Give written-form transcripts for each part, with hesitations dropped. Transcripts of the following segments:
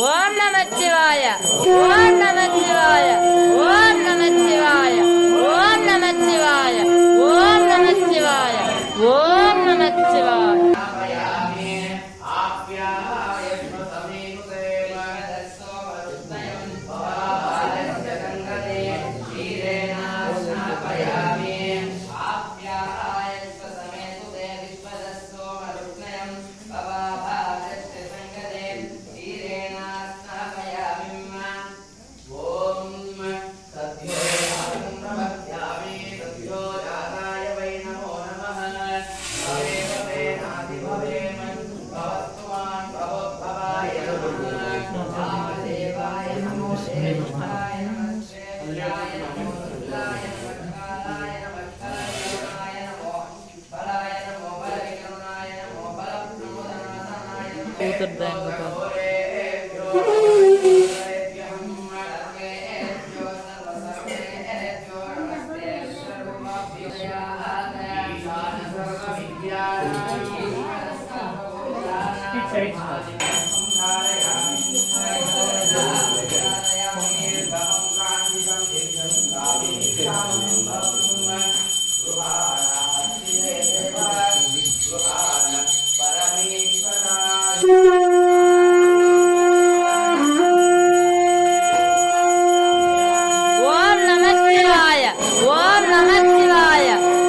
ಓಂ ನಮಃ ಶಿವಾಯ ಓಂ ನಮಃ ಶಿವಾಯ ಓಂ ನಮಃ ಶಿವಾಯ ಓಂ ನಮಃ ಶಿವಾಯ ಓಂ ನಮಃ ಶಿವಾಯ ಓಂ ನಮಃ ಶಿವಾಯ ಓಂ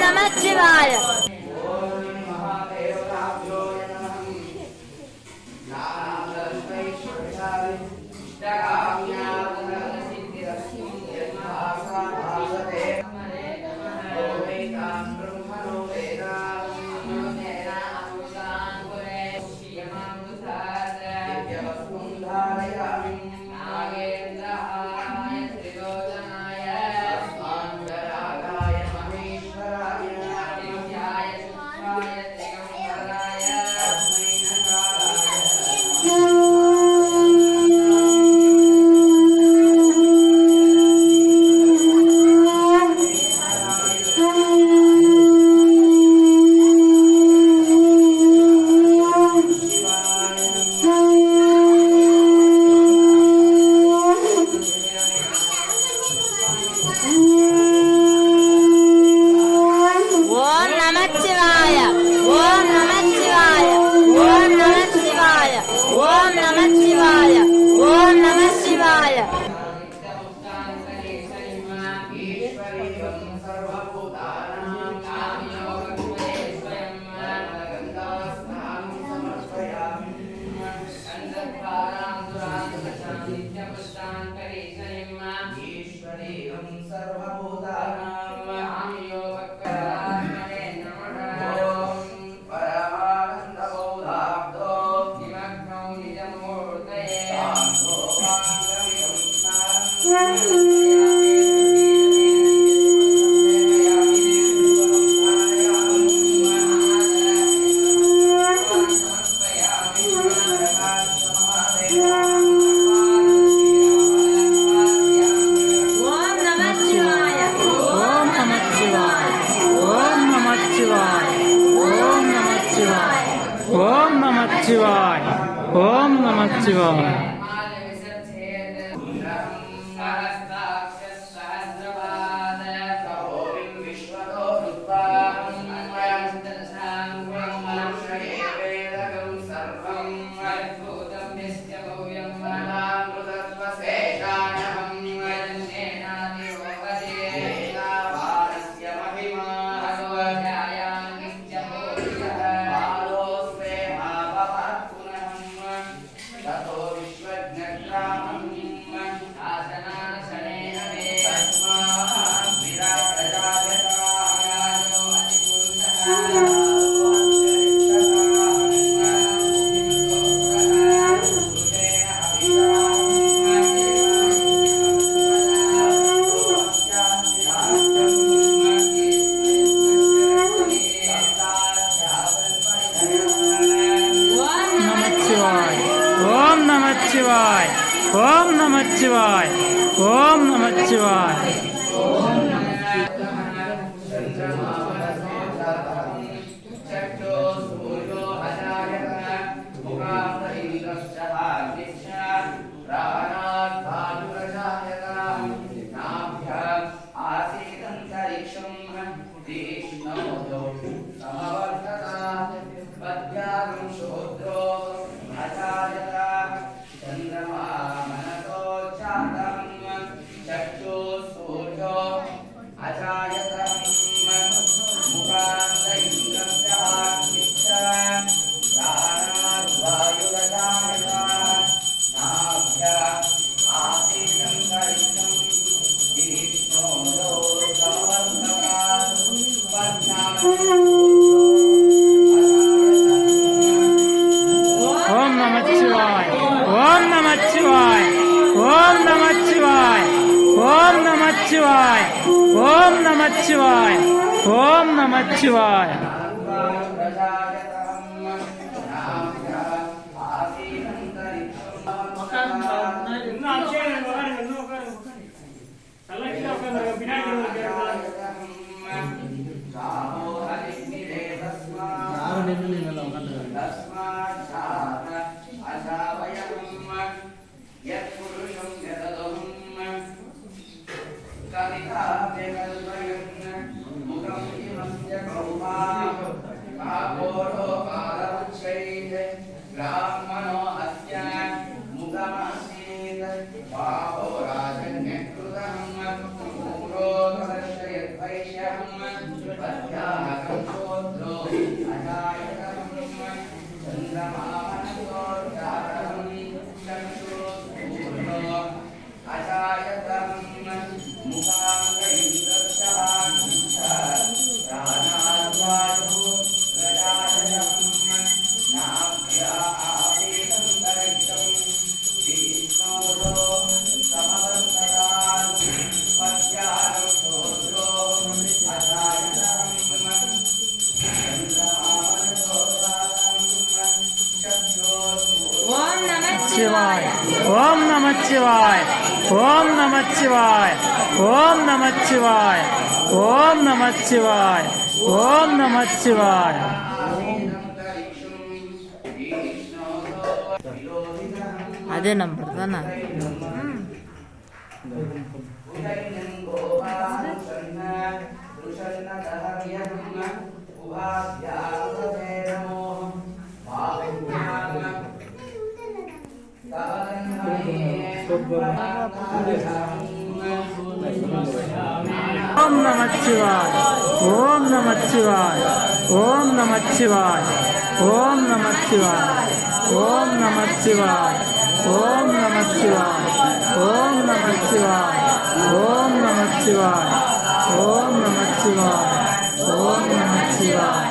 ನಮಃ ಶಿವಾಯ. ಶಿವಾಯ ಓಂ ನಮಃ ಶಿವಾಯ ಓಂ ನಮಃ ಶಿವಾಯ ಓಂ ನಮಃ ಶಿವಾಯ ಓಂ ನಮಃ ಶಿವಾಯ ಓಂ ನಮಃ ಶಿವಾಯ ಓಂ ನಮಃ ಶಿವಾಯ ಓಂ ನಮಃ ಶಿವಾಯ ಓಂ ನಮಃ ಶಿವಾಯ ಓಂ ನಮಃ ಶಿವಾಯ ಓಂ ನಮಃ ಶಿವಾಯ ಶಿವಾಯ ಓಂ ನಮಃ ಶಿವಾಯ ಓಂ ನಮಃ ಶಿವಾಯ ಓಂ ನಮಃ ಶಿವಾಯ ಓಂ ನಮಃ ಶಿವಾಯ ಓಂ ನಮಃ ಶಿವಾಯ ಅದೇ ನಂಬರ್ ತಾನ ಓಂ ನಮಃ ಶಿವಾಯ ಓಂ ನಮಃ ಶಿವಾಯ ಓಂ ನಮಃ ಶಿವಾಯ ಓಂ ನಮಃ ಶಿವಾಯ ಓಂ ನಮಃ ಶಿವಾಯ ಓಂ ನಮಃ ಶಿವಾಯ ಓಂ ನಮಃ ಶಿವಾಯ ಓಂ ನಮಃ ಶಿವಾಯ ಓಂ ನಮಃ ಶಿವಾಯ ಓಂ ನಮಃ ಶಿವಾಯ ಓಂ ನಮಃ ಶಿವಾಯ ಓಂ ನಮಃ ಶಿವಾಯ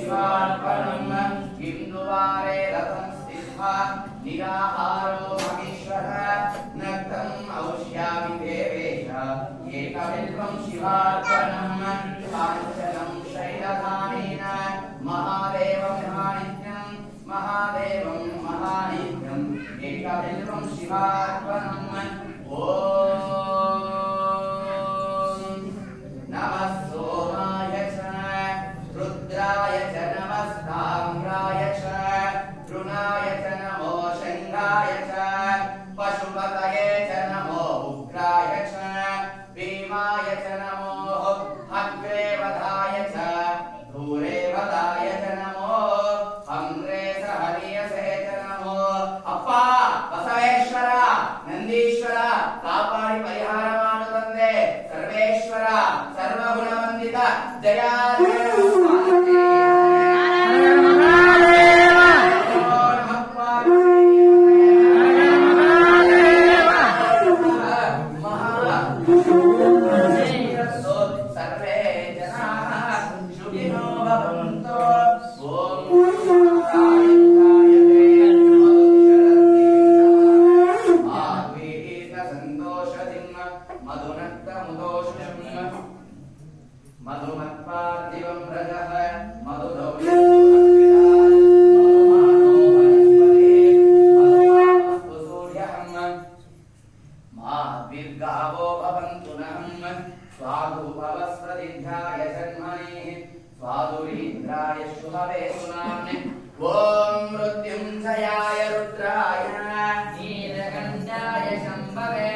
शिवार्पणम् किं द्वारे रथं स्थित्वा निराहारो महेश्वरः नक्तम् औष्यामि देवेश एकबिल्वं शिवार्पणम् काञ्चनं शैलधानेन महादेवं महानित्यम् एकबिल्वं शिवार्पणम् नमः सोमाय च रुद्राय च नमस्ताम्राय च तृणाय च नमो शङ्गाय च पशुपतये च नमो उग्राय च भीमाय च नमो अग्रेवधाय च धूरेवधाय च नमो हंग्रेसहनीयसे च नमो अप्पा बसवेश्वर नंदीश्वर कापाडि परिहार माडु तंदे सर्वेश्वर सर्वगुणवन्दित जया सर्वे जनाः सुखिनो भवन्तु मधुमत्पार्थिवं रजः मधुदौर्यस्तु सूर्यः माद्विर्गावो भवन्तु नः स्वादुपवस्त्रदिभ्याय जन्मने स्वादुरीन्द्राय शुभवे सुनाम्ने ॐ मृत्युञ्जयाय रुद्राय नीलकण्ठाय शम्भवे